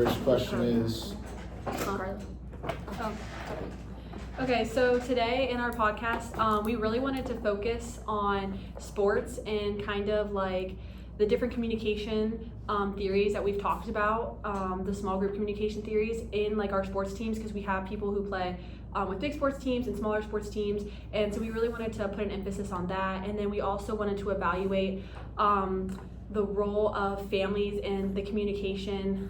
first question is, Carla. Oh, okay, so today in our podcast, we really wanted to focus on sports and kind of like the different communication theories that we've talked about, the small group communication theories in like our sports teams, because we have people who play with big sports teams and smaller sports teams, and so we really wanted to put an emphasis on that. And then we also wanted to evaluate the role of families and the communication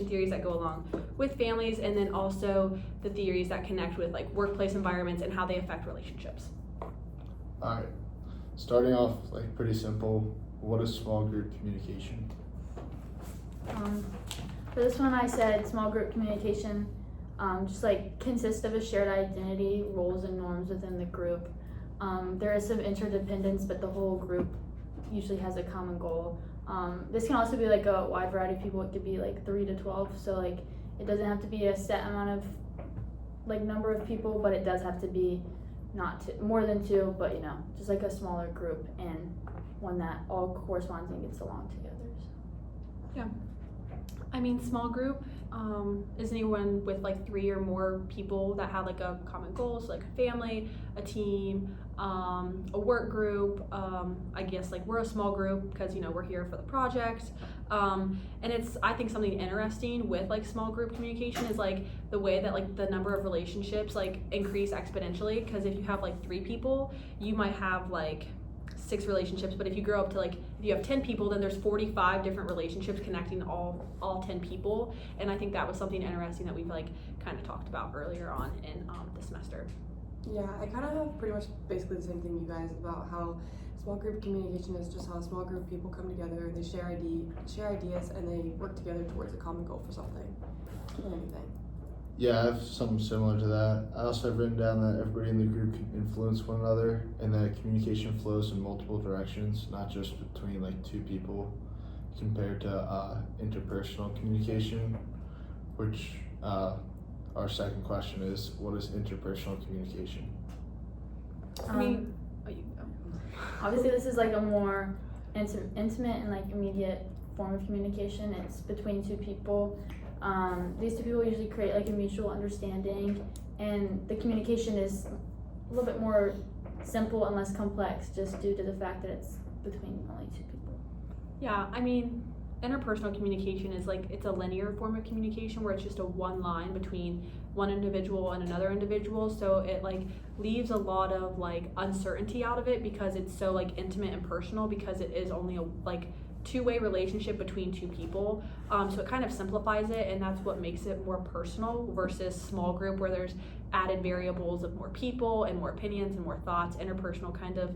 theories that go along with families, and then also the theories that connect with like workplace environments and how they affect relationships. alright, starting off like pretty simple, what is small group communication? For this one, I said small group communication just like consists of a shared identity, roles, and norms within the group. There is some interdependence, but the whole group usually has a common goal. This can also be like a wide variety of people. It could be like 3 to 12, so like it doesn't have to be a set amount of like number of people, but it does have to be not more than 2, but you know, just like a smaller group and one that all corresponds and gets along together. So. I mean, small group is anyone with like 3 or more people that have like a common goal, so like a family, a team, a work group. I guess like we're a small group because you know we're here for the project, and it's I think something interesting with like small group communication is like the way that like the number of relationships like increase exponentially, because if you have like 3 people, you might have like 6 relationships, but if you grow up to like if you have 10 people, then there's 45 different relationships connecting all 10 people. And I think that was something interesting that we've like kind of talked about earlier on in the semester. Yeah, I kind of have pretty much basically the same thing you guys about how small group communication is just how a small group of people come together, they share ideas, and they work together towards a common goal for something or anything. Yeah, I have something similar to that. I also have written down that everybody in the group can influence one another, and that communication flows in multiple directions, not just between like 2 people, compared to interpersonal communication, which our second question is, what is interpersonal communication? I mean, you go. Obviously, this is like a more intimate and like immediate form of communication. It's between 2 people. These 2 people usually create like a mutual understanding, and the communication is a little bit more simple and less complex just due to the fact that it's between only 2 people. Yeah, I mean, interpersonal communication is like it's a linear form of communication where it's just a one line between one individual and another individual, so it like leaves a lot of like uncertainty out of it because it's so like intimate and personal, because it is only a like 2-way relationship between 2 people, so it kind of simplifies it, and that's what makes it more personal versus small group where there's added variables of more people and more opinions and more thoughts. Interpersonal kind of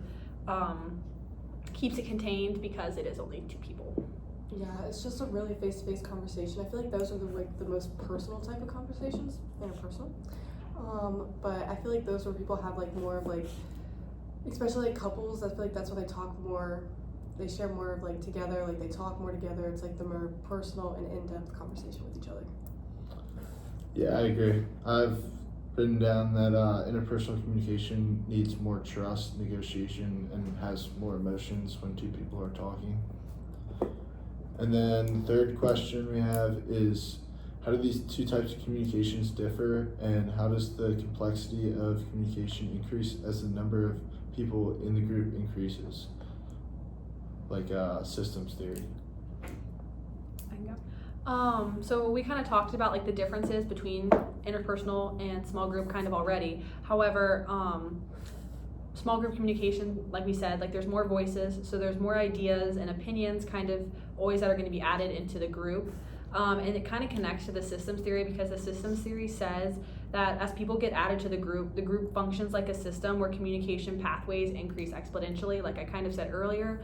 keeps it contained because it is only 2 people. Yeah, it's just a really face-to-face conversation. I feel like those are the most personal type of conversations, interpersonal. But I feel like those where people have like more of like, especially like couples, I feel like that's when they talk more. They share more of like together, like they talk more together. It's like the more personal and in-depth conversation with each other. Yeah, I agree. I've written down that interpersonal communication needs more trust, negotiation, and has more emotions when 2 people are talking. And then the third question we have is, how do these 2 types of communications differ, and how does the complexity of communication increase as the number of people in the group increases? Like systems theory. I can go. So we kind of talked about like the differences between interpersonal and small group kind of already. However, small group communication, like we said, like there's more voices, so there's more ideas and opinions kind of always that are going to be added into the group. And it kind of connects to the systems theory, because the systems theory says that as people get added to the group functions like a system where communication pathways increase exponentially, like I kind of said earlier.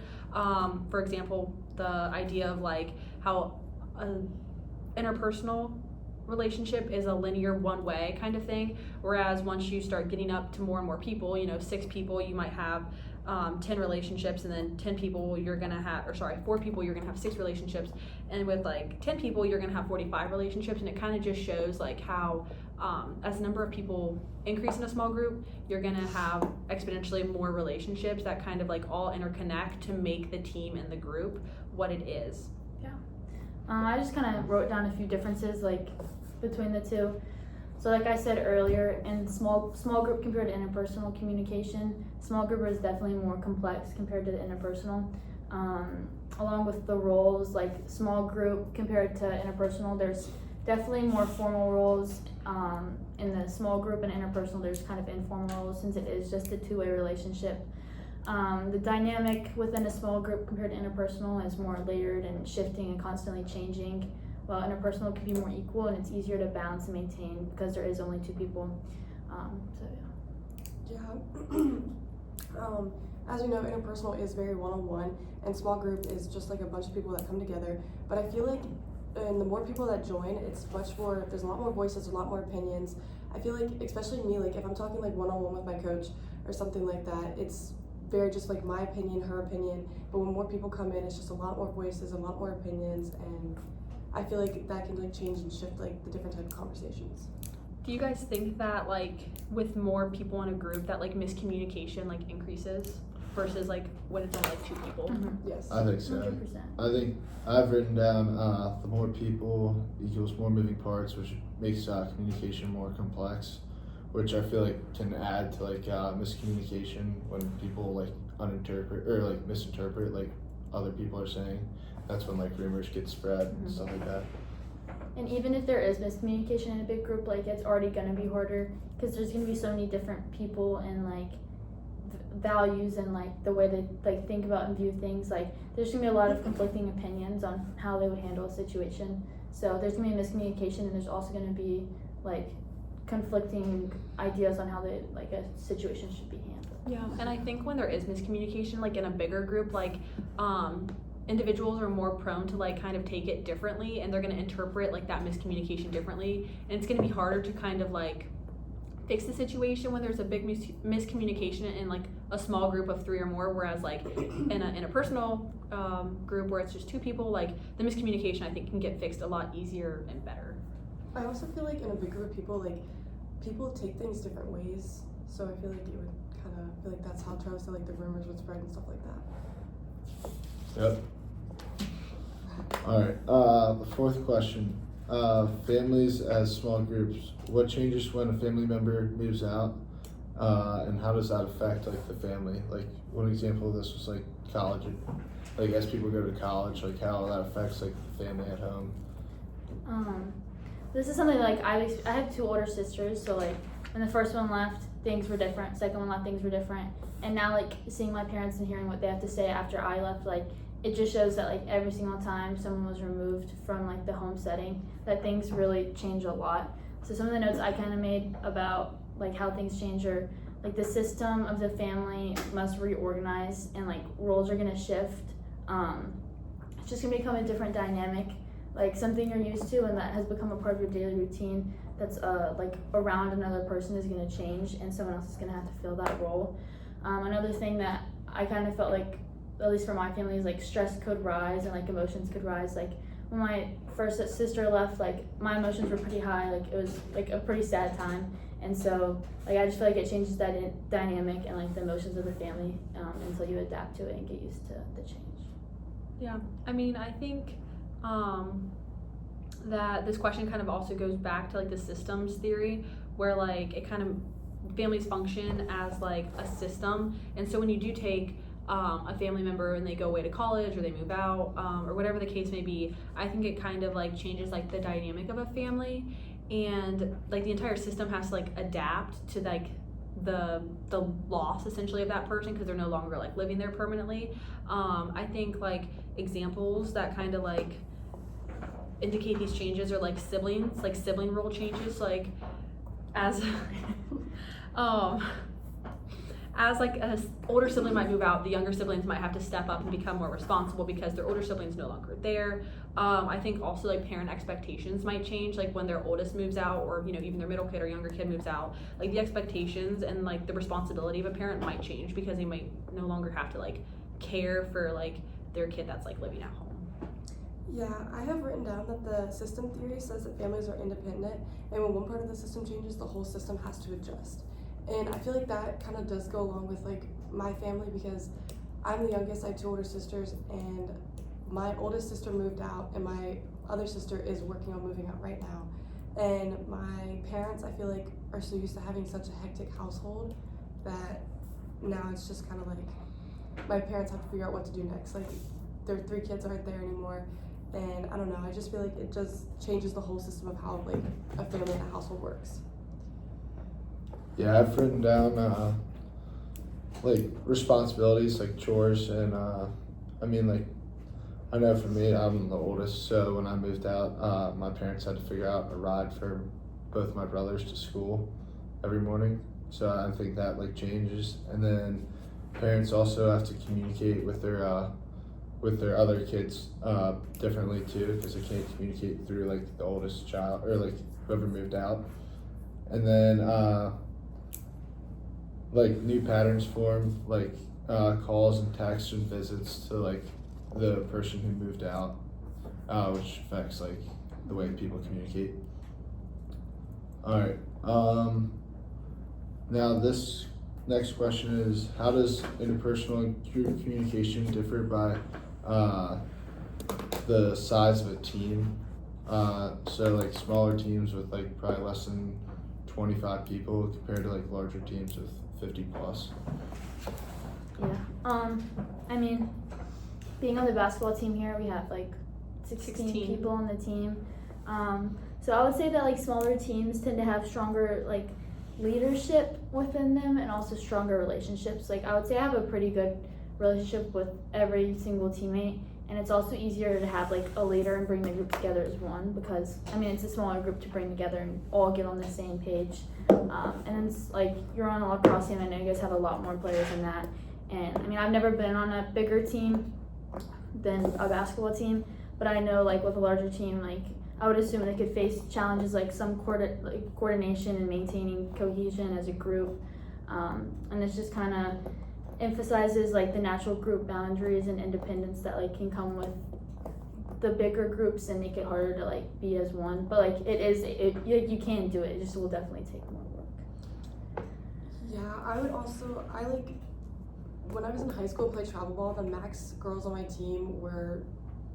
For example, the idea of like how an interpersonal relationship is a linear one-way kind of thing, whereas once you start getting up to more and more people, you know, 6 people, you might have 10 relationships, and then 10 people you're gonna have, or sorry, 4 people you're gonna have 6 relationships, and with like 10 people you're gonna have 45 relationships. And it kind of just shows like how as the number of people increase in a small group, you're gonna have exponentially more relationships that kind of like all interconnect to make the team and the group what it is. I just kind of wrote down a few differences like between the two. So like I said earlier, in small group compared to interpersonal communication, small group is definitely more complex compared to the interpersonal. Along with the roles, like small group compared to interpersonal, there's definitely more formal roles. In the small group and interpersonal, there's kind of informal roles since it is just a two-way relationship. The dynamic within a small group compared to interpersonal is more layered and shifting and constantly changing, while interpersonal can be more equal and it's easier to balance and maintain because there is only two people. So Yeah. As you know, interpersonal is very one-on-one, and small group is just like a bunch of people that come together. But I feel like, and the more people that join, it's much more. There's a lot more voices, a lot more opinions. I feel like, especially me, like if I'm talking like one-on-one with my coach or something like that, it's very just like my opinion, her opinion. But when more people come in, it's just a lot more voices, a lot more opinions, and I feel like that can like change and shift like the different type of conversations. Do you guys think that like with more people in a group that like miscommunication like increases versus like when it's only like two people? Yes. I think so. 100%. I think I've written down the more people equals more moving parts, which makes communication more complex, which I feel like can add to like miscommunication when people like uninterpret or like misinterpret like other people are saying. That's when like rumors get spread and stuff like that. And even if there is miscommunication in a big group, like it's already gonna be harder because there's gonna be so many different people and like values and like the way they like think about and view things. Like there's gonna be a lot of conflicting opinions on how they would handle a situation. So there's gonna be miscommunication, and there's also gonna be like conflicting ideas on how they like a situation should be handled. Yeah, and I think when there is miscommunication, like in a bigger group, like individuals are more prone to like kind of take it differently, and they're gonna interpret like that miscommunication differently, and it's gonna be harder to kind of like fix the situation when there's a big miscommunication in like a small group of 3 or more, whereas like in a personal group where it's just 2 people, like the miscommunication I think can get fixed a lot easier and better. I also feel like in a big group of people, like people take things different ways. So I feel like it would kind of feel like that's how Travis said like the rumors would spread and stuff like that. Yep. All right. The fourth question. Families as small groups. What changes when a family member moves out, and how does that affect like the family? Like one example of this was like college. Like as people go to college, like how that affects like the family at home. This is something like I have 2 older sisters, so like when the first one left, things were different. Second one left, things were different. And now like seeing my parents and hearing what they have to say after I left, like it just shows that like every single time someone was removed from like the home setting, that things really change a lot. So some of the notes I kind of made about like how things change are like the system of the family must reorganize, and like roles are gonna shift. It's just gonna become a different dynamic, like something you're used to and that has become a part of your daily routine that's like around another person is gonna change, and someone else is gonna have to fill that role. Another thing that I kind of felt like, at least for my family, is like stress could rise and like emotions could rise. Like when my first sister left, like my emotions were pretty high. Like it was like a pretty sad time, and so like I just feel like it changes that dynamic and like the emotions of the family until you adapt to it and get used to the change. Yeah, I mean, I think that this question kind of also goes back to like the systems theory, where like it kind of families function as like a system, and so when you do take a family member and they go away to college or they move out or whatever the case may be, I think it kind of like changes like the dynamic of a family, and like the entire system has to like adapt to like the loss essentially of that person because they're no longer like living there permanently. I think like examples that kind of like indicate these changes are like siblings, like sibling role changes, like as as like an older sibling might move out, the younger siblings might have to step up and become more responsible because their older sibling's no longer there. I think also like parent expectations might change, like when their oldest moves out, or you know even their middle kid or younger kid moves out, like the expectations and like the responsibility of a parent might change because they might no longer have to like care for like their kid that's like living at home. Yeah, I have written down that the system theory says that families are independent, and when one part of the system changes, the whole system has to adjust. And I feel like that kind of does go along with like my family because I'm the youngest. I have 2 older sisters, and my oldest sister moved out, and my other sister is working on moving out right now. And my parents, I feel like, are so used to having such a hectic household that now it's just kind of like my parents have to figure out what to do next. Like, their 3 kids aren't there anymore. And I don't know, I just feel like it just changes the whole system of how like a family and a household works. Yeah, I've written down like responsibilities, like chores, and I mean, like, I know for me, I'm the oldest, so when I moved out, my parents had to figure out a ride for both my brothers to school every morning. So I think that like changes, and then parents also have to communicate with their other kids differently too, because they can't communicate through like the oldest child or like whoever moved out, and then like new patterns form, like calls and texts and visits to like the person who moved out, which affects like the way people communicate. All right. Now this next question is, how does interpersonal and group communication differ by the size of a team? So like smaller teams with like probably less than 25 people compared to like larger teams with 50 plus. Yeah. I mean, being on the basketball team here, we have like 16 people on the team. So I would say that like smaller teams tend to have stronger like leadership within them and also stronger relationships. Like I would say I have a pretty good relationship with every single teammate, and it's also easier to have like a leader and bring the group together as one, because I mean it's a smaller group to bring together and all get on the same page. And then it's like you're on a lacrosse team, I know you guys have a lot more players than that, and I mean I've never been on a bigger team than a basketball team, but I know like with a larger team, like I would assume they could face challenges like some coordination and maintaining cohesion as a group, and this just kind of emphasizes like the natural group boundaries and independence that like can come with the bigger groups and make it harder to like be as one. But like you can do it. It just will definitely take more work. Yeah, I like when I was in high school, played travel ball. The max girls on my team were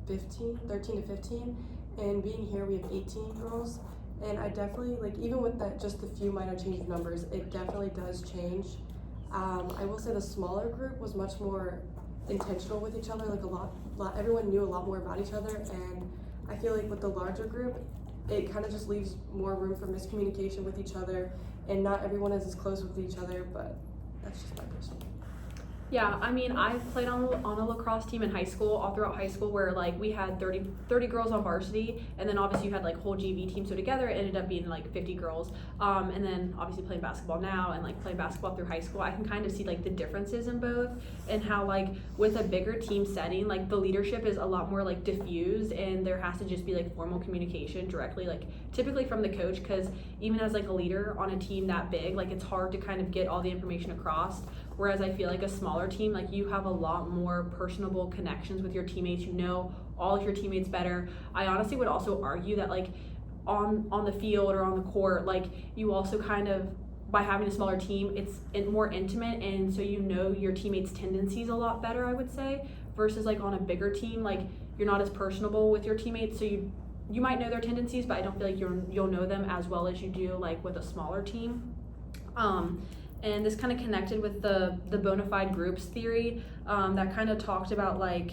13 to 15. And being here, we have 18 girls, and I definitely, like, even with that, just a few minor change of numbers, it definitely does change. I will say the smaller group was much more intentional with each other, like everyone knew a lot more about each other, and I feel like with the larger group, it kind of just leaves more room for miscommunication with each other, and not everyone is as close with each other, but that's just my personal. Yeah, I mean, I played on a lacrosse team in high school, all throughout high school, where like we had 30 girls on varsity, and then obviously you had like whole JV team, so together it ended up being like 50 girls. And then obviously playing basketball now and like playing basketball through high school, I can kind of see like the differences in both, and how like with a bigger team setting, like the leadership is a lot more like diffused, and there has to just be like formal communication directly, like typically from the coach, because even as like a leader on a team that big, like it's hard to kind of get all the information across. Whereas I feel like a smaller team, like you have a lot more personable connections with your teammates. You know all of your teammates better. I honestly would also argue that like on the field or on the court, like you also kind of, by having a smaller team, it's more intimate, and so you know your teammates' tendencies a lot better, I would say, versus like on a bigger team, like you're not as personable with your teammates, so you might know their tendencies, but I don't feel like you'll know them as well as you do like with a smaller team. And this kind of connected with the bona fide groups theory that kind of talked about like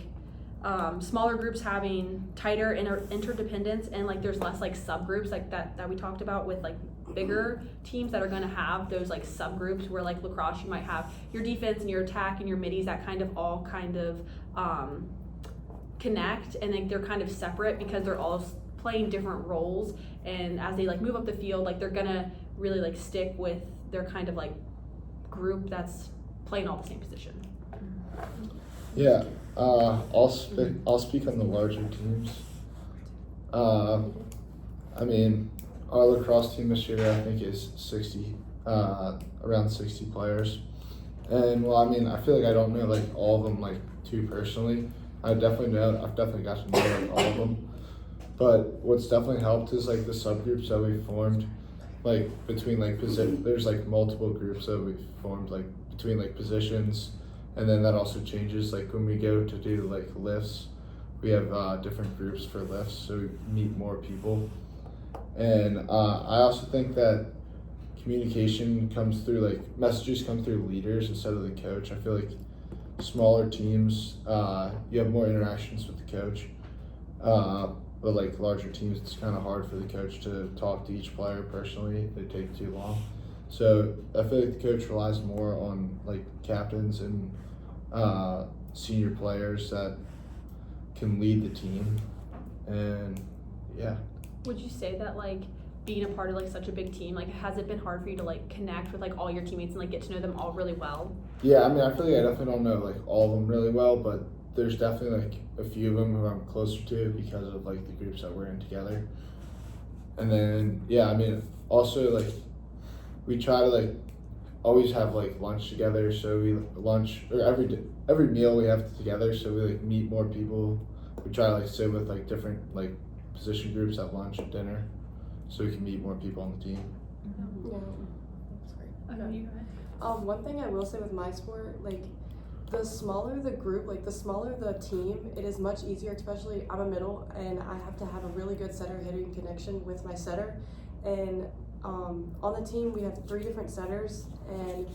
smaller groups having tighter interdependence, and like there's less like subgroups like that we talked about with like bigger teams that are going to have those like subgroups, where like lacrosse you might have your defense and your attack and your middies that kind of all kind of connect, and like they're kind of separate because they're all playing different roles, and as they like move up the field, like they're gonna really like stick with their kind of like group that's playing all the same position. Yeah, I'll speak on the larger teams. I mean, our lacrosse team this year I think is 60, around 60 players, and well, I mean, I feel like I don't know like all of them like too personally. I've definitely got to know like all of them, but what's definitely helped is like the subgroups that we formed. Like between like there's like multiple groups that we've formed like between like positions, and then that also changes like when we go to do like lifts, we have different groups for lifts, so we meet more people. And I also think that communication comes through, like, messages come through leaders instead of the coach. I feel like smaller teams, you have more interactions with the coach. But like larger teams, it's kind of hard for the coach to talk to each player personally. They take too long. So I feel like the coach relies more on like captains and senior players that can lead the team. And yeah. Would you say that like being a part of like such a big team, like has it been hard for you to like connect with like all your teammates and like get to know them all really well? Yeah, I mean, I feel like I definitely don't know like all of them really well, but there's definitely like a few of them who I'm closer to because of like the groups that we're in together. And then yeah, I mean, also like we try to like always have like lunch together. So we lunch or every meal we have together. So we like meet more people. We try to like sit with like different like position groups at lunch and dinner, so we can meet more people on the team. Yeah. Okay, you go ahead. One thing I will say with my sport, like, the smaller the group, like the smaller the team, it is much easier, especially I'm a middle and I have to have a really good setter hitting connection with my setter. And on the team we have 3 different setters, and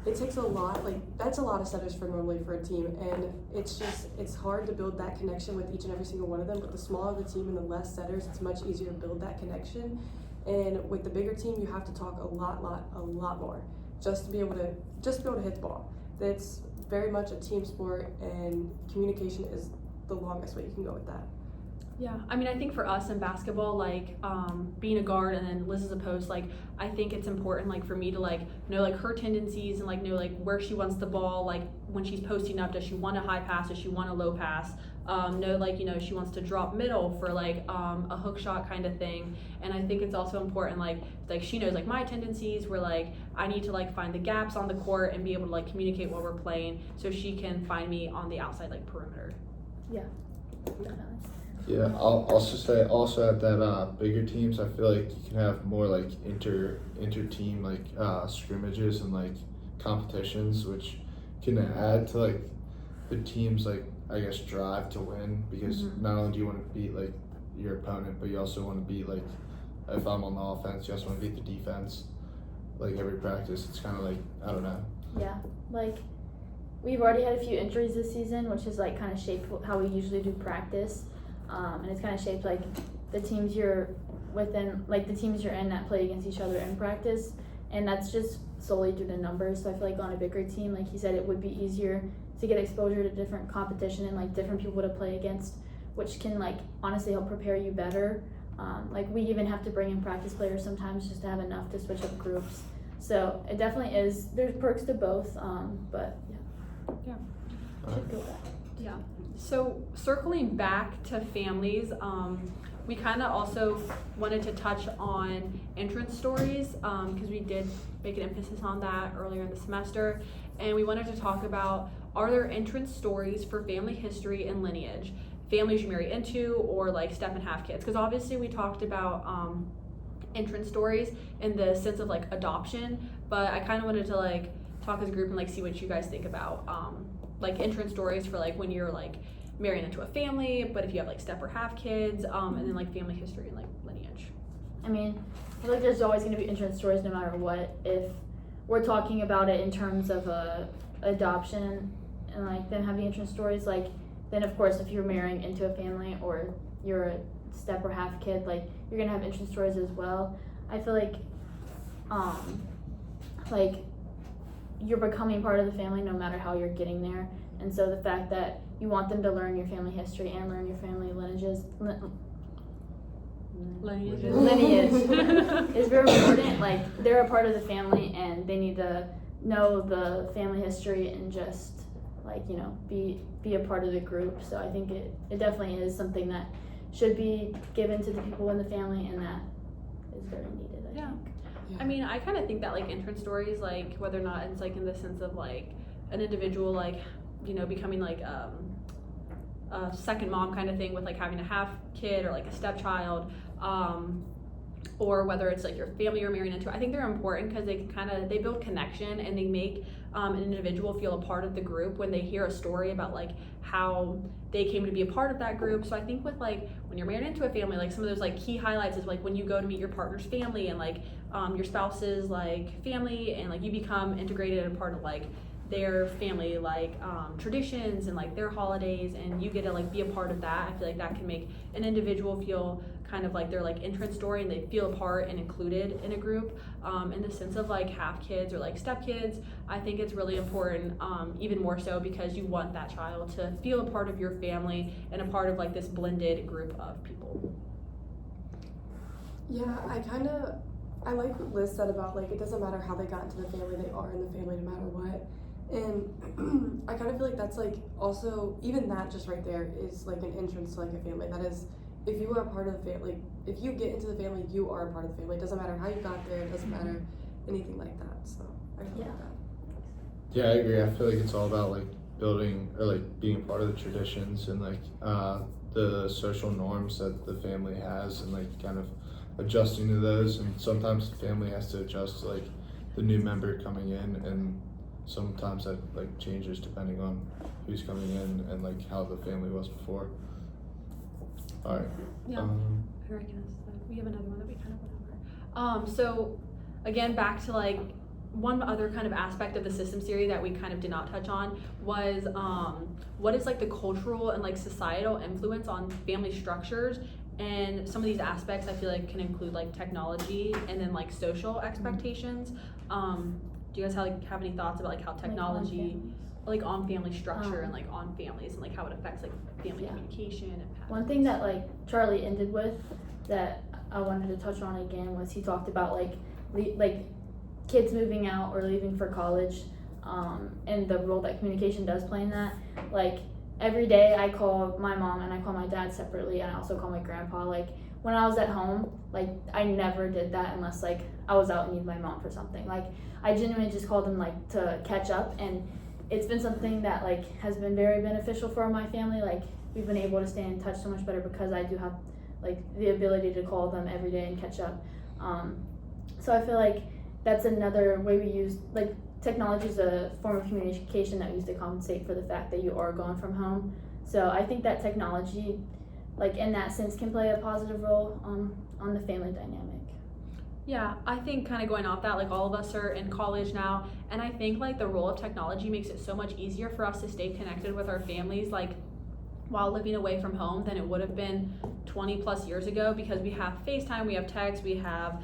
it takes a lot, like that's a lot of setters for normally for a team, and it's hard to build that connection with each and every single one of them. But the smaller the team and the less setters, it's much easier to build that connection. And with the bigger team, you have to talk a lot more just to be able to hit the ball. It's very much a team sport, and communication is the longest way you can go with that. Yeah, I mean, I think for us in basketball, like being a guard and then Liz is a post, like I think it's important like for me to like know like her tendencies and like know like where she wants the ball, like when she's posting up, does she want a high pass, does she want a low pass, know like, you know, she wants to drop middle for like a hook shot kind of thing. And I think it's also important like she knows like my tendencies where like I need to like find the gaps on the court and be able to like communicate while we're playing so she can find me on the outside like perimeter. Yeah, definitely. Yeah, I'll also say at that bigger teams, I feel like you can have more like inter team like scrimmages and like competitions, which can add to like the team's like I guess drive to win, because not only do you want to beat like your opponent, but you also want to beat like, if I'm on the offense, you also want to beat the defense. Like every practice, it's kind of like, I don't know. Yeah, like we've already had a few injuries this season, which has like kind of shaped how we usually do practice. And it's kind of shaped like the teams you're within, like the teams you're in that play against each other in practice, and that's just solely due to numbers. So I feel like on a bigger team, like he said, it would be easier to get exposure to different competition and like different people to play against, which can like honestly help prepare you better. Like we even have to bring in practice players sometimes just to have enough to switch up groups. So it definitely is, there's perks to both, but yeah. Should go with that. Yeah. So circling back to families, we kind of also wanted to touch on entrance stories because we did make an emphasis on that earlier in the semester, and we wanted to talk about, are there entrance stories for family history and lineage, families you marry into, or like step and have kids? Because obviously we talked about entrance stories in the sense of like adoption, but I kind of wanted to like talk as a group and like see what you guys think about like entrance stories for like when you're like marrying into a family, but if you have like step or half kids, and then like family history and like lineage. I mean, I feel like there's always going to be entrance stories no matter what. If we're talking about it in terms of adoption and like them having entrance stories, like then of course if you're marrying into a family or you're a step or half kid, like you're gonna have entrance stories as well. I feel like you're becoming part of the family no matter how you're getting there, and so the fact that you want them to learn your family history and learn your family lineage is very important. Like they're a part of the family and they need to know the family history and just like, you know, be a part of the group. So I think it definitely is something that should be given to the people in the family, and that is very needed, I think. I mean, I kind of think that like entrance stories, like whether or not it's like in the sense of like an individual like, you know, becoming like a second mom kind of thing with like having a half kid or like a stepchild, or whether it's like your family you're married into. I think they're important because they build connection, and they make an individual feel a part of the group when they hear a story about like how they came to be a part of that group. So I think with like when you're married into a family, like some of those like key highlights is like when you go to meet your partner's family and like your spouse's like family, and like you become integrated and part of like their family like traditions and like their holidays, and you get to like be a part of that. I feel like that can make an individual feel kind of like their like entrance story, and they feel a part and included in a group. In the sense of like half kids or like step kids, I think it's really important, even more so because you want that child to feel a part of your family and a part of like this blended group of people. Yeah, I like what Liz said about like it doesn't matter how they got into the family, they are in the family no matter what. And I kind of feel like that's like also, even that just right there is like an entrance to like a family. That is, if you are a part of the family, if you get into the family, you are a part of the family. It doesn't matter how you got there, it doesn't matter anything like that. So I really like that. Yeah, I agree. I feel like it's all about like building or like being a part of the traditions and like the social norms that the family has, and like kind of adjusting to those. And sometimes the family has to adjust to like the new member coming in, and sometimes that like changes depending on who's coming in and like how the family was before. All right. Yeah. I recognize that. We have another one that we kind of went over. So again, back to like one other kind of aspect of the systems theory that we kind of did not touch on was what is like the cultural and like societal influence on family structures. And some of these aspects I feel like can include like technology and then like social expectations. Do you guys have any thoughts about like how technology like on family structure and like on families and like how it affects like family communication and patterns? One thing that like Charlie ended with that I wanted to touch on again was he talked about like kids moving out or leaving for college, and the role that communication does play in that. Like every day I call my mom and I call my dad separately, and I also call my grandpa. Like when I was at home, like I never did that unless like I was out and needed my mom for something. Like I genuinely just called them like to catch up, and it's been something that like has been very beneficial for my family. Like we've been able to stay in touch so much better because I do have like the ability to call them every day and catch up. So I feel like that's another way we use, like technology is a form of communication that we use to compensate for the fact that you are gone from home. So I think that technology, like in that sense, can play a positive role on the family dynamic. Yeah, I think kind of going off that, like all of us are in college now, and I think like the role of technology makes it so much easier for us to stay connected with our families, like while living away from home, than it would have been 20 plus years ago, because we have FaceTime, we have text, we have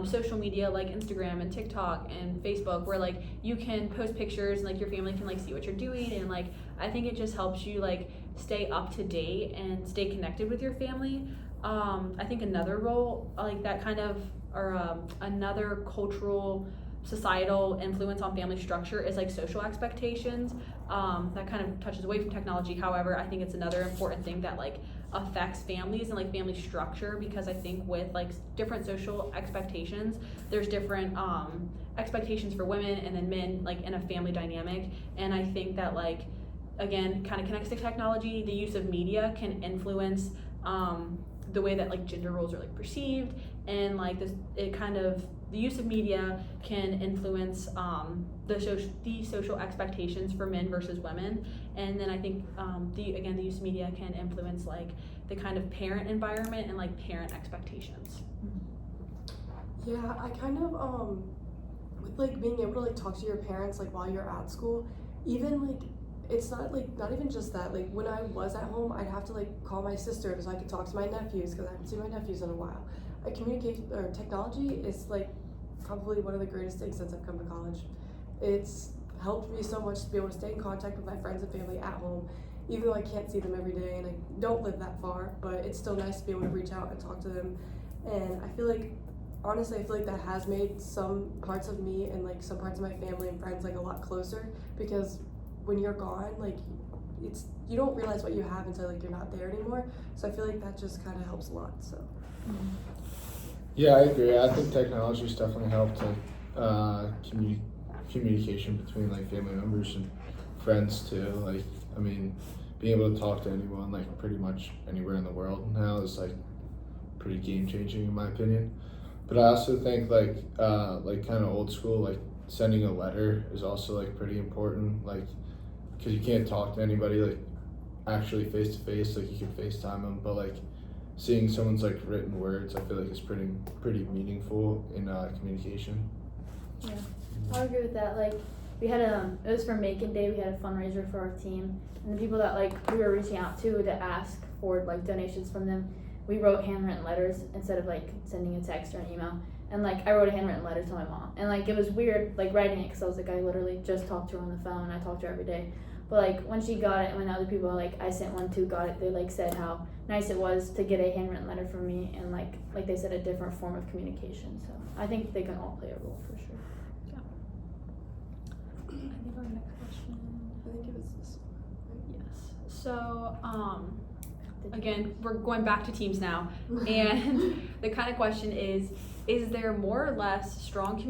social media like Instagram and TikTok and Facebook, where like you can post pictures and like your family can like see what you're doing, and like I think it just helps you like stay up to date and stay connected with your family. I think another role like that kind of, or another cultural societal influence on family structure is like social expectations. That kind of touches away from technology. However, I think it's another important thing that like affects families and like family structure, because I think with like different social expectations, there's different expectations for women and then men like in a family dynamic. And I think that like again kind of connects to technology. The use of media can influence the way that like gender roles are like perceived, and like this, it kind of, the use of media can influence the social expectations for men versus women. And then I think the use of media can influence like the kind of parent environment and like parent expectations. Yeah, I kind of with like being able to like talk to your parents like while you're at school, even like it's not even just that. Like when I was at home, I'd have to like call my sister so I could talk to my nephews, because I haven't seen my nephews in a while. Like communication or technology is like probably one of the greatest things since I've come to college. It's helped me so much to be able to stay in contact with my friends and family at home, even though I can't see them every day and I don't live that far, but it's still nice to be able to reach out and talk to them. And I feel like, honestly, I feel like that has made some parts of me and like some parts of my family and friends like a lot closer, because when you're gone, like you don't realize what you have until like you're not there anymore. So I feel like that just kind of helps a lot. So Yeah, I agree. I think technology's definitely helped communication between like family members and friends too. Like, I mean, being able to talk to anyone like pretty much anywhere in the world now is like pretty game changing in my opinion. But I also think like kind of old school, like sending a letter is also like pretty important, like because you can't talk to anybody like actually face to face, like you can FaceTime them, but like seeing someone's like written words, I feel like is pretty meaningful in communication. Yeah, I agree with that. Like, we had it was for Macon Day. We had a fundraiser for our team, and the people that like we were reaching out to ask for like donations from them, we wrote handwritten letters instead of like sending a text or an email. And like I wrote a handwritten letter to my mom, and like it was weird like writing it because I was like I literally just talked to her on the phone. I talked to her every day. But like when she got it, and when other people like I sent one to got it, they like said how nice it was to get a handwritten letter from me, and like they said a different form of communication. So I think they can all play a role for sure. I think our next question. I think it was this one, Yes. So, again, we're going back to teams now, and the kind of question is there more or less strong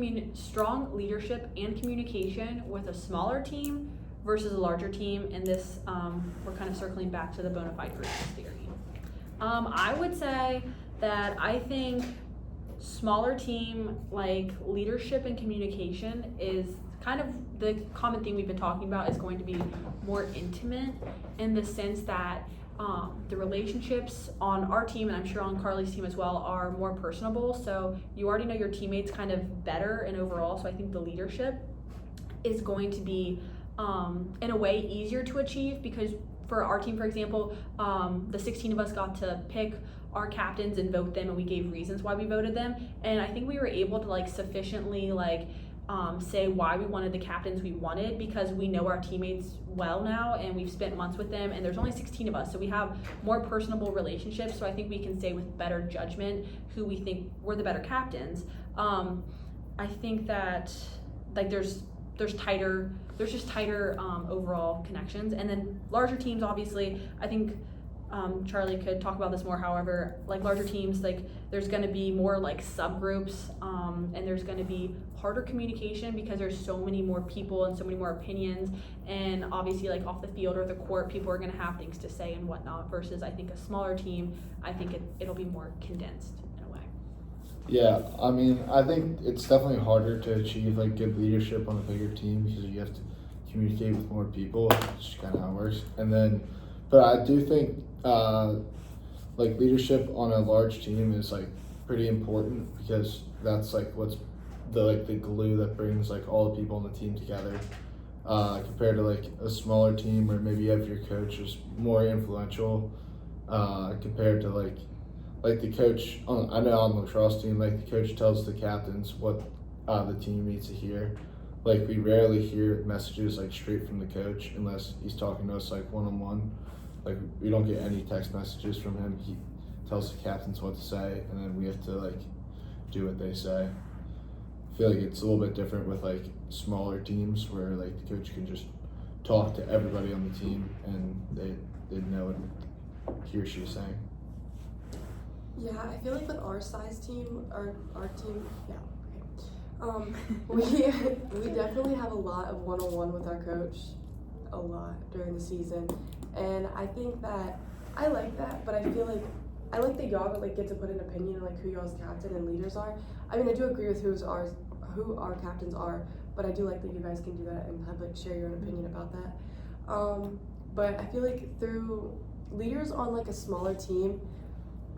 leadership and communication with a smaller team versus a larger team? And this, we're kind of circling back to the bona fide group theory. I would say that I think smaller team, like leadership and communication is kind of the common thing we've been talking about is going to be more intimate in the sense that the relationships on our team, and I'm sure on Carly's team as well, are more personable. So you already know your teammates kind of better and overall. So I think the leadership is going to be, in a way, easier to achieve because for our team, for example, the 16 of us got to pick our captains and vote them, and we gave reasons why we voted them. And I think we were able to like sufficiently like say why we wanted the captains we wanted because we know our teammates well now and we've spent months with them, and there's only 16 of us, so we have more personable relationships. So I think we can say with better judgment who we think were the better captains. I think that like there's just tighter overall connections. And then larger teams, obviously, I think Charlie could talk about this more. However, like larger teams, like there's going to be more like subgroups, and there's going to be harder communication because there's so many more people and so many more opinions. And obviously, like off the field or the court, people are going to have things to say and whatnot. Versus, I think a smaller team, I think it'll be more condensed in a way. Yeah, I mean, I think it's definitely harder to achieve like good leadership on a bigger team because you have to communicate with more people. It's just kind of how it works. And then, but I do think like leadership on a large team is like pretty important because that's like what's the glue that brings like all the people on the team together. Compared to like a smaller team where maybe you have your coach is more influential. Compared to like the coach, I know on the lacrosse team, like the coach tells the captains what the team needs to hear. Like we rarely hear messages like straight from the coach unless he's talking to us like one-on-one. Like we don't get any text messages from him. He tells the captains what to say, and then we have to like do what they say. I feel like it's a little bit different with like smaller teams where like the coach can just talk to everybody on the team and they know what he or she is saying. Yeah, I feel like with our size team, our team, we definitely have a lot of one-on-one with our coach, a lot during the season, and I think that I like that, but I feel like I like that y'all like get to put an opinion on like who y'all's captain and leaders are. I mean, I do agree with who our captains are, but I do like that you guys can do that and have like share your own opinion about that. But I feel like through leaders on like a smaller team,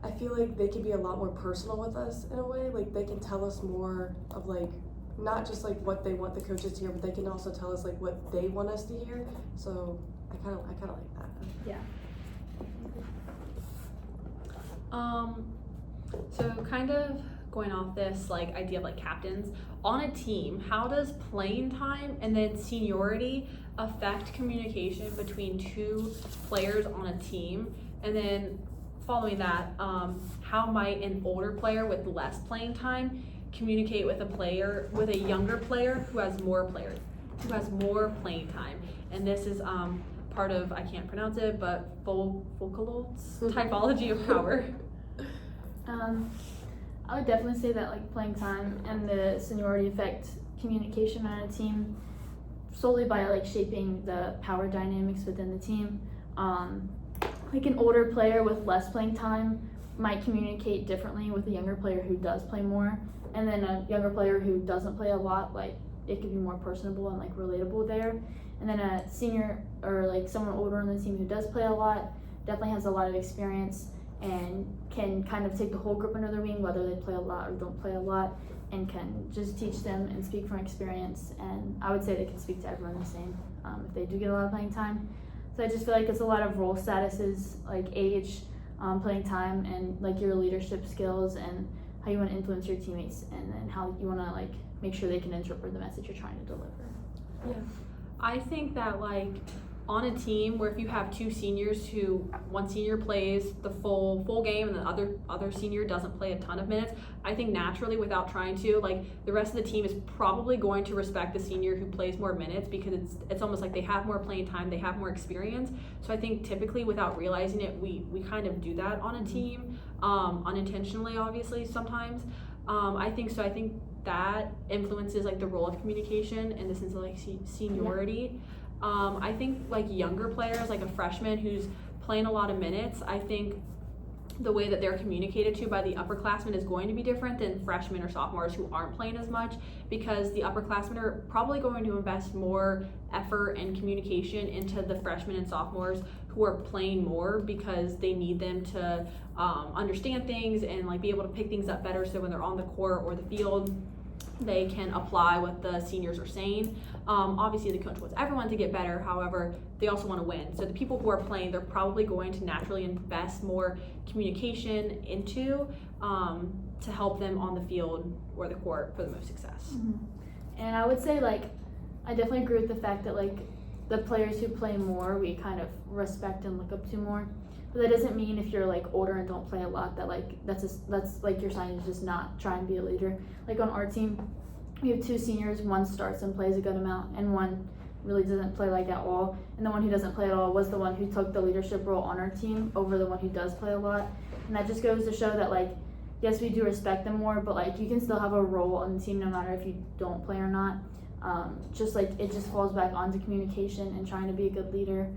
I feel like they can be a lot more personal with us in a way. Like they can tell us more of like not just like what they want the coaches to hear, but they can also tell us like what they want us to hear. So I kind of like that. Yeah. So kind of going off this like idea of like captains on a team, how does playing time and then seniority affect communication between two players on a team? And then following that, how might an older player with less playing time communicate with a younger player who has more playing time? And this is part of, I can't pronounce it, but Foucault's typology of power. I would definitely say that like playing time and the seniority affect communication on a team solely by like shaping the power dynamics within the team. Like an older player with less playing time might communicate differently with a younger player who does play more, and then a younger player who doesn't play a lot, like it could be more personable and like relatable there. And then a senior or like someone older on the team who does play a lot definitely has a lot of experience and can kind of take the whole group under their wing, whether they play a lot or don't play a lot, and can just teach them and speak from experience. And I would say they can speak to everyone the same if they do get a lot of playing time. So I just feel like it's a lot of role statuses, like age, playing time, and like your leadership skills and how you want to influence your teammates, and then how you want to like make sure they can interpret the message you're trying to deliver. Yeah. I think that like on a team where if you have two seniors who one senior plays the full game and the other senior doesn't play a ton of minutes, I think naturally without trying to, like the rest of the team is probably going to respect the senior who plays more minutes, because it's almost like they have more playing time, they have more experience. So I think typically without realizing it, we kind of do that on a team, unintentionally obviously sometimes. I think that influences like the role of communication in the sense of like seniority. I think like younger players, like a freshman who's playing a lot of minutes, I think the way that they're communicated to by the upperclassmen is going to be different than freshmen or sophomores who aren't playing as much, because the upperclassmen are probably going to invest more effort and communication into the freshmen and sophomores who are playing more, because they need them to understand things and like be able to pick things up better, so when they're on the court or the field they can apply what the seniors are saying. Obviously the coach wants everyone to get better, however they also want to win. So the people who are playing, they're probably going to naturally invest more communication into to help them on the field or the court for the most success. Mm-hmm. And I would say like I definitely agree with the fact that like the players who play more we kind of respect and look up to more. But that doesn't mean if you're like older and don't play a lot that like that's like your sign to just not try and be a leader. Like on our team, we have two seniors, one starts and plays a good amount, and one really doesn't play like at all. And the one who doesn't play at all was the one who took the leadership role on our team over the one who does play a lot. And that just goes to show that like, yes, we do respect them more, but like you can still have a role on the team no matter if you don't play or not. Just like it just falls back onto communication and trying to be a good leader.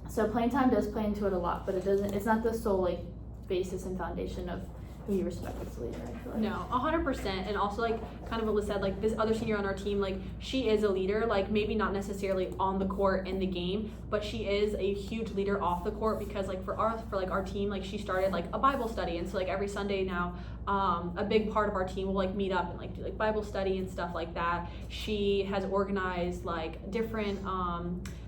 So playing time does play into it a lot, but it's not the sole like basis and foundation of who you respect as a leader, I feel like. No, 100%. And also like kind of what Liz said, like this other senior on our team, like she is a leader, like maybe not necessarily on the court in the game, but she is a huge leader off the court, because like for our team, like she started like a Bible study, and so like every Sunday now a big part of our team will like meet up and like do like Bible study and stuff like that. She has organized like different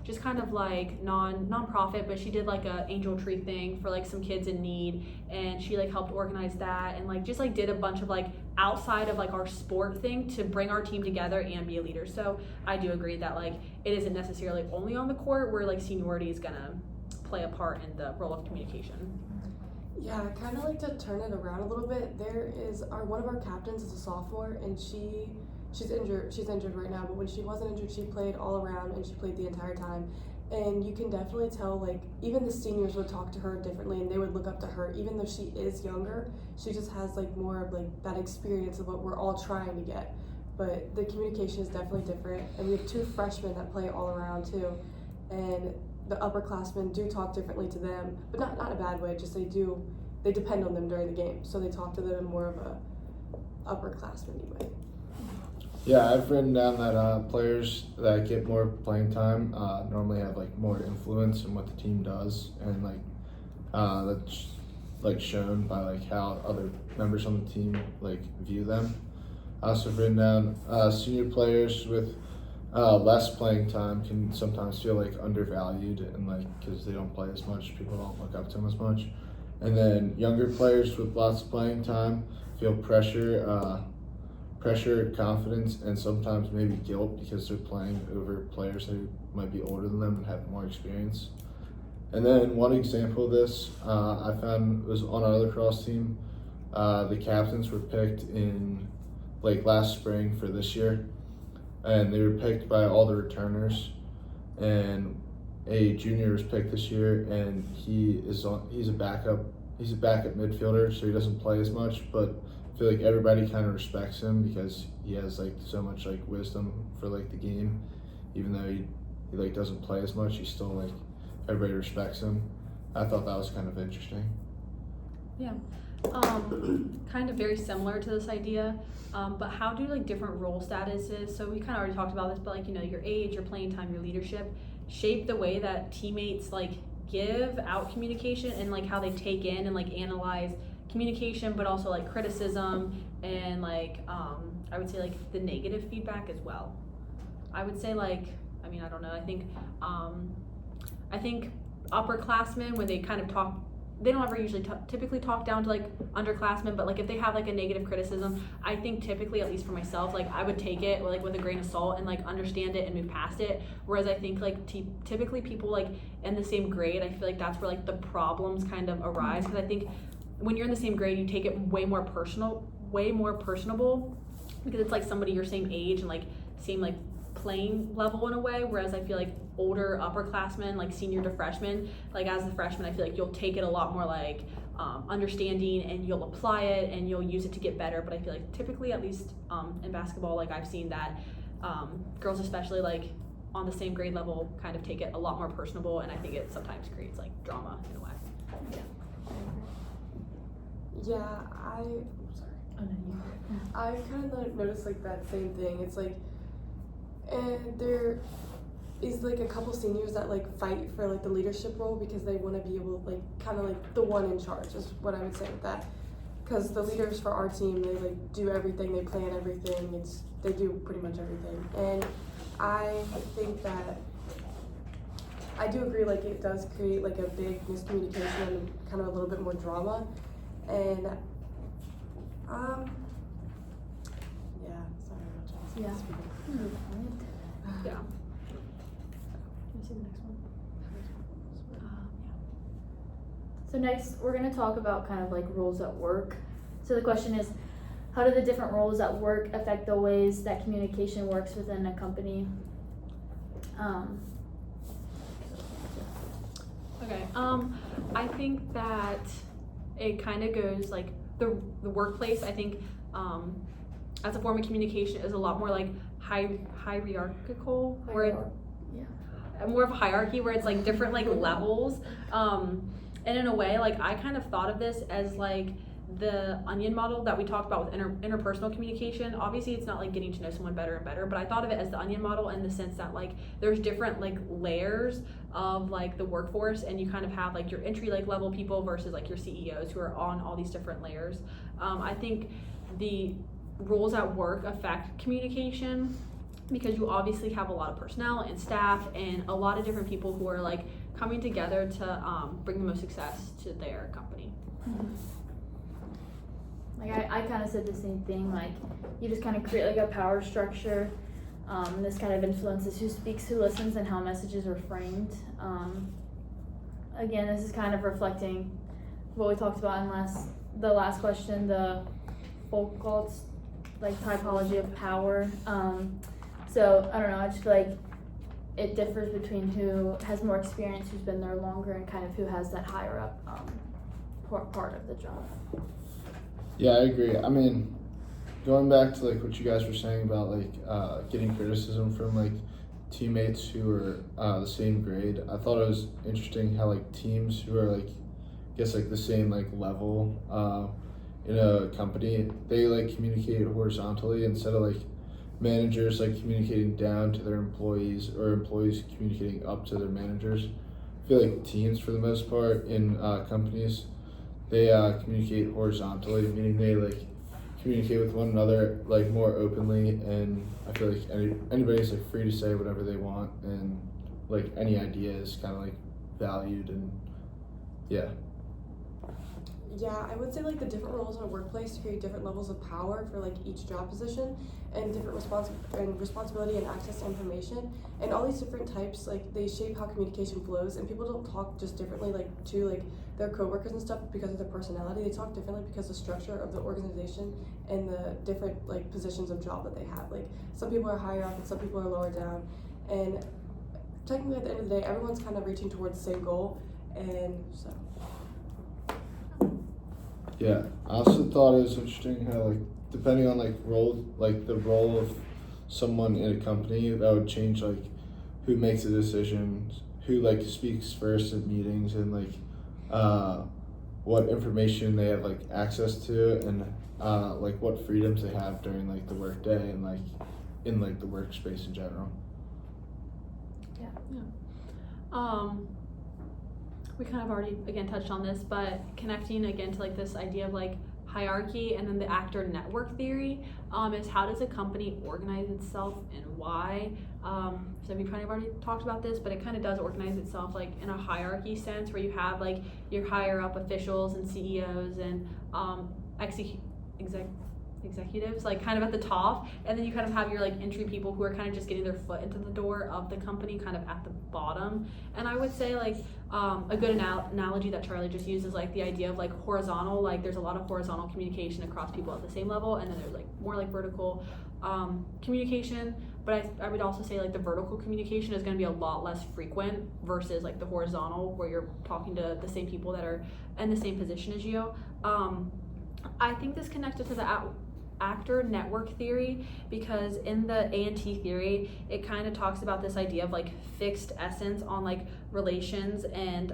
just kind of like non-profit, but she did like a angel tree thing for like some kids in need, and she like helped organize that, and like just like did a bunch of like outside of like our sport thing to bring our team together and be a leader. So I do agree that like it isn't necessarily only on the court where like seniority is gonna play a part in the role of communication. Yeah, I kind of like to turn it around a little bit. There is one of our captains is a sophomore, and she's injured. She's injured right now, but when she wasn't injured, she played all around, and she played the entire time. And you can definitely tell, like, even the seniors would talk to her differently, and they would look up to her, even though she is younger. She just has like more of like that experience of what we're all trying to get. But the communication is definitely different, and we have two freshmen that play all around too, and the upperclassmen do talk differently to them, but not in a bad way. Just they depend on them during the game, so they talk to them in more of a upperclassman way. Yeah, I've written down that players that get more playing time normally have like more influence in what the team does, and like that's like shown by like how other members on the team like view them. I also have written down senior players with less playing time can sometimes feel like undervalued, and like because they don't play as much, people don't look up to them as much. And then younger players with lots of playing time feel pressure, confidence, and sometimes maybe guilt because they're playing over players who might be older than them and have more experience. And then one example of this I found was on our lacrosse team. The captains were picked in like last spring for this year, and they were picked by all the returners, and a junior was picked this year, and he's a backup midfielder, so he doesn't play as much, but I feel like everybody kind of respects him because he has like so much like wisdom for like the game. Even though he like doesn't play as much, he's still like everybody respects him. I thought that was kind of interesting. Kind of very similar to this idea, but how do like different role statuses, so we kind of already talked about this, but like, you know, your age, your playing time, your leadership, shape the way that teammates like give out communication and like how they take in and like analyze communication, but also like criticism and like, I would say like the negative feedback as well. I would say like, I mean, I don't know, I think upperclassmen, when they kind of talk, they don't ever usually typically talk down to like underclassmen, but like if they have like a negative criticism, I think typically, at least for myself, like I would take it like with a grain of salt and like understand it and move past it. Whereas I think like typically people like in the same grade, I feel like that's where like the problems kind of arise, because I think when you're in the same grade, you take it way more personable, because it's like somebody your same age and like same like playing level in a way. Whereas I feel like older upperclassmen, like senior to freshman, like as a freshman, I feel like you'll take it a lot more like understanding, and you'll apply it and you'll use it to get better. But I feel like typically, at least in basketball, like I've seen that girls, especially like on the same grade level, kind of take it a lot more personable, and I think it sometimes creates like drama in a way. Yeah, I kind of noticed like that same thing. It's like, and there is like a couple seniors that like fight for like the leadership role because they want to be able to like kind of like the one in charge is what I would say with that. Because the leaders for our team, they like do everything, they plan everything. They do pretty much everything, and I think that I do agree, like it does create like a big miscommunication and kind of a little bit more drama, and yeah, sorry about that. Yeah. Yeah. Can you see the next one? So next, we're going to talk about kind of like roles at work. So the question is, how do the different roles at work affect the ways that communication works within a company? Okay. I think that it kind of goes like the workplace. I think as a form of communication is a lot more like hierarchical, where more of a hierarchy where it's like different like levels. And in a way, like I kind of thought of this as like the onion model that we talked about with interpersonal communication. Obviously it's not like getting to know someone better and better, but I thought of it as the onion model in the sense that like there's different like layers of like the workforce, and you kind of have like your entry like level people versus like your CEOs who are on all these different layers. I think the roles at work affect communication because you obviously have a lot of personnel and staff and a lot of different people who are like coming together to bring the most success to their company. Like I kind of said the same thing, like you just kind of create like a power structure. This kind of influences who speaks, who listens, and how messages are framed. Again, this is kind of reflecting what we talked about in the last question, the Foucault's like typology of power. So I don't know, I just feel like it differs between who has more experience, who's been there longer, and kind of who has that higher up part of the job. Yeah, I agree. I mean, going back to like what you guys were saying about like getting criticism from like teammates who are the same grade, I thought it was interesting how like teams who are like, I guess like the same like level in a company, they like communicate horizontally instead of like managers like communicating down to their employees or employees communicating up to their managers. I feel like teams for the most part in companies, they communicate horizontally, meaning they like communicate with one another like more openly, and I feel like anybody's like free to say whatever they want, and like any idea is kind of like valued, and yeah. Yeah, I would say like the different roles in a workplace create different levels of power for like each job position, and different responsibility and access to information, and all these different types like they shape how communication flows, and people don't talk just differently like to like their coworkers and stuff because of their personality. They talk differently because of the structure of the organization and the different like positions of job that they have. Like some people are higher up and some people are lower down, and technically at the end of the day everyone's kind of reaching towards the same goal, and so. Yeah, I also thought it was interesting how like depending on like role, like the role of someone in a company, that would change like who makes the decisions, who like speaks first at meetings, and like what information they have like access to, and like what freedoms they have during like the work day and like in like the workspace in general. We kind of already again touched on this, but connecting again to like this idea of like hierarchy and then the actor network theory is how does a company organize itself and why. So we kind of already talked about this, but it kind of does organize itself like in a hierarchy sense where you have like your higher up officials and CEOs and executives like kind of at the top, and then you kind of have your like entry people who are kind of just getting their foot into the door of the company kind of at the bottom. And I would say like a good analogy that Charlie just used is like the idea of like horizontal, like there's a lot of horizontal communication across people at the same level, and then there's like more like vertical communication. But I would also say like the vertical communication is going to be a lot less frequent versus like the horizontal where you're talking to the same people that are in the same position as you. I think this connected to the actor network theory because in the A&T theory it kind of talks about this idea of like fixed essence on like relations and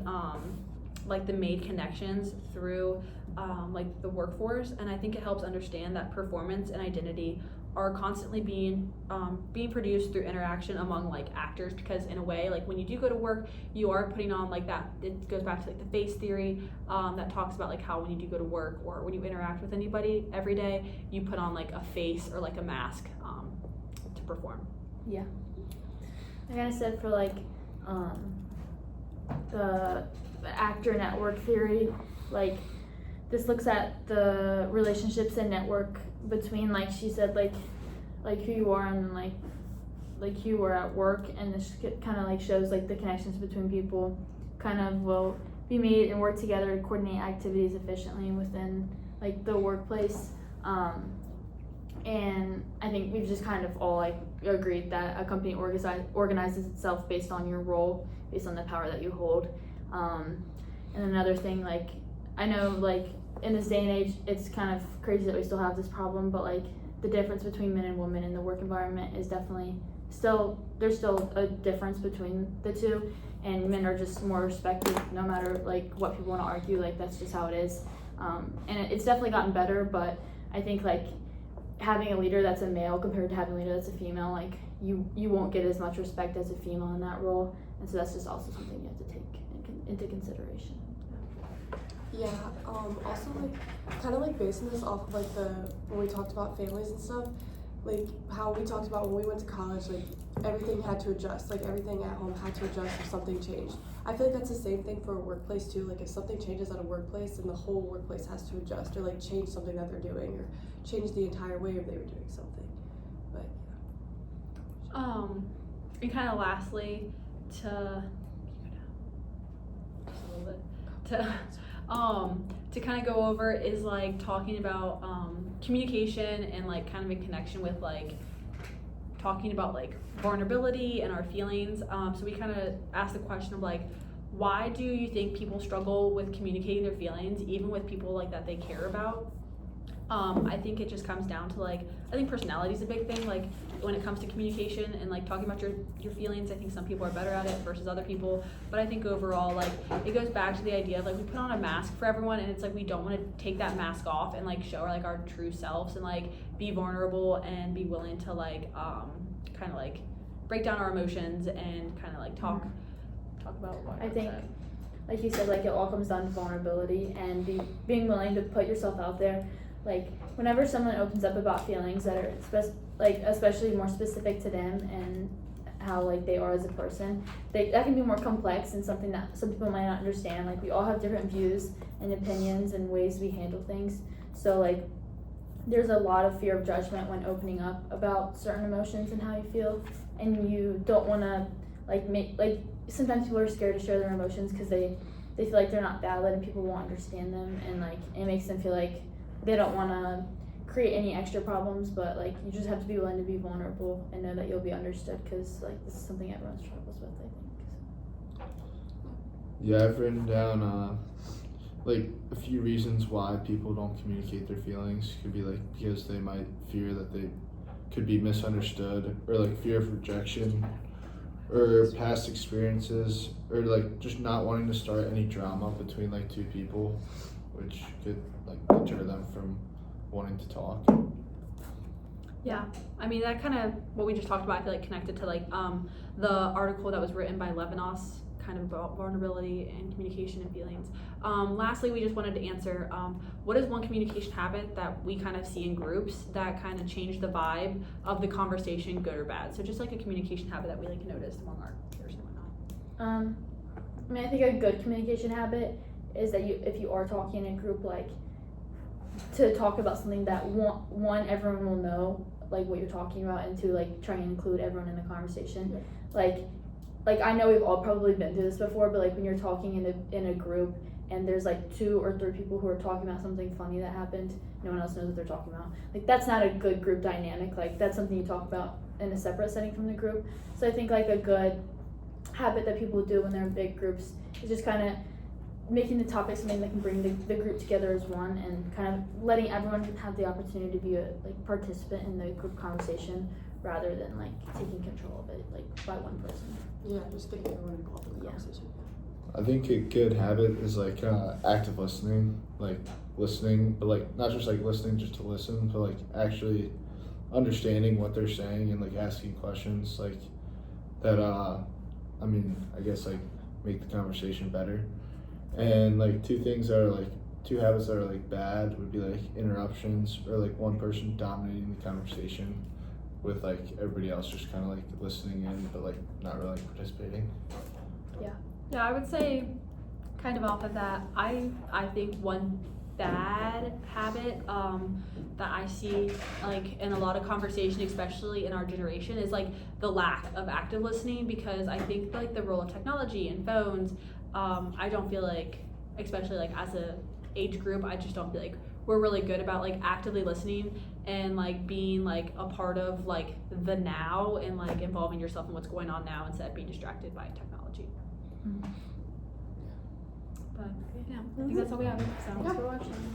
like the made connections through like the workforce, and I think it helps understand that performance and identity are constantly being produced through interaction among like actors, because in a way like when you do go to work you are putting on like that, it goes back to like the face theory that talks about like how when you do go to work or when you interact with anybody every day you put on like a face or like a mask to perform. Yeah. Like I said, for like the actor network theory, like this looks at the relationships and network between, like she said, like who you are and like who you are at work, and this kind of like shows like the connections between people kind of will be made and work together to coordinate activities efficiently within like the workplace. And I think we've just kind of all like agreed that a company organizes itself based on your role, based on the power that you hold. And another thing, like I know like in this day and age it's kind of crazy that we still have this problem, but like the difference between men and women in the work environment is definitely there's still a difference between the two, and men are just more respected no matter like what people want to argue, like that's just how it is. And it's definitely gotten better, but I think like having a leader that's a male compared to having a leader that's a female, like you won't get as much respect as a female in that role, and so that's just also something you have to take into consideration. Yeah, also like kind of like basing this off of like when we talked about families and stuff, like how we talked about when we went to college, like everything had to adjust, like everything at home had to adjust if something changed. I feel like that's the same thing for a workplace too, like if something changes at a workplace then the whole workplace has to adjust or like change something that they're doing or change the entire way of they were doing something. But yeah. And kind of lastly to kind of go over is like talking about communication and like kind of in connection with like talking about like vulnerability and our feelings. So we kind of asked the question of like, why do you think people struggle with communicating their feelings even with people like that they care about? I think it just comes down to like, I think personality is a big thing, like when it comes to communication and like talking about your feelings. I think some people are better at it versus other people, but I think overall like it goes back to the idea of like we put on a mask for everyone, and it's like we don't want to take that mask off and like show like our true selves and like be vulnerable and be willing to like kind of like break down our emotions and kind of like talk about what I think like you said, like it all comes down to vulnerability and being willing to put yourself out there. Like whenever someone opens up about feelings that are especially more specific to them and how like they are as a person, that can be more complex and something that some people might not understand. Like we all have different views and opinions and ways we handle things, so like there's a lot of fear of judgment when opening up about certain emotions and how you feel, and you don't want to sometimes people are scared to share their emotions because they feel like they're not valid and people won't understand them, and like it makes them feel like they don't want to create any extra problems. But like you just have to be willing to be vulnerable and know that you'll be understood, because like this is something everyone struggles with, I think. Yeah, I've written down like a few reasons why people don't communicate their feelings. Could be like because they might fear that they could be misunderstood, or like fear of rejection, or past experiences, or like just not wanting to start any drama between like two people. which could like deter them from wanting to talk. Yeah, I mean that kind of what we just talked about. I feel like connected to like the article that was written by Levinas, kind of about vulnerability and communication and feelings. Lastly, we just wanted to answer what is one communication habit that we kind of see in groups that kind of change the vibe of the conversation, good or bad. So just like a communication habit that we like noticed among our peers and whatnot. I mean, I think a good communication habit is that if you are talking in a group, like to talk about something that one everyone will know like what you're talking about, and to like try and include everyone in the conversation. Like I know we've all probably been through this before, but like when you're talking in a group and there's like 2 or 3 people who are talking about something funny that happened, no one else knows what they're talking about. Like that's not a good group dynamic. Like that's something you talk about in a separate setting from the group. So I think like a good habit that people do when they're in big groups is just kind of making the topic something that can bring the group together as one, and kind of letting everyone have the opportunity to be a like participant in the group conversation rather than like taking control of it like by one person. Yeah, just getting everyone involved in the Yeah. conversation. I think a good habit is like active listening, like listening, but like not just like listening just to listen, but like actually understanding what they're saying and like asking questions like that. I mean, I guess like make the conversation better. And like 2 habits that are like bad would be like interruptions, or like one person dominating the conversation with like everybody else just kind of like listening in but like not really participating. Yeah, I would say kind of off of that, I think one bad habit that I see like in a lot of conversation, especially in our generation, is like the lack of active listening, because I think like the role of technology and phones, I don't feel like, especially like as a age group, I just don't feel like we're really good about like actively listening and like being like a part of like the now and like involving yourself in what's going on now instead of being distracted by technology. But yeah, I think that's all we have. So Thanks for watching.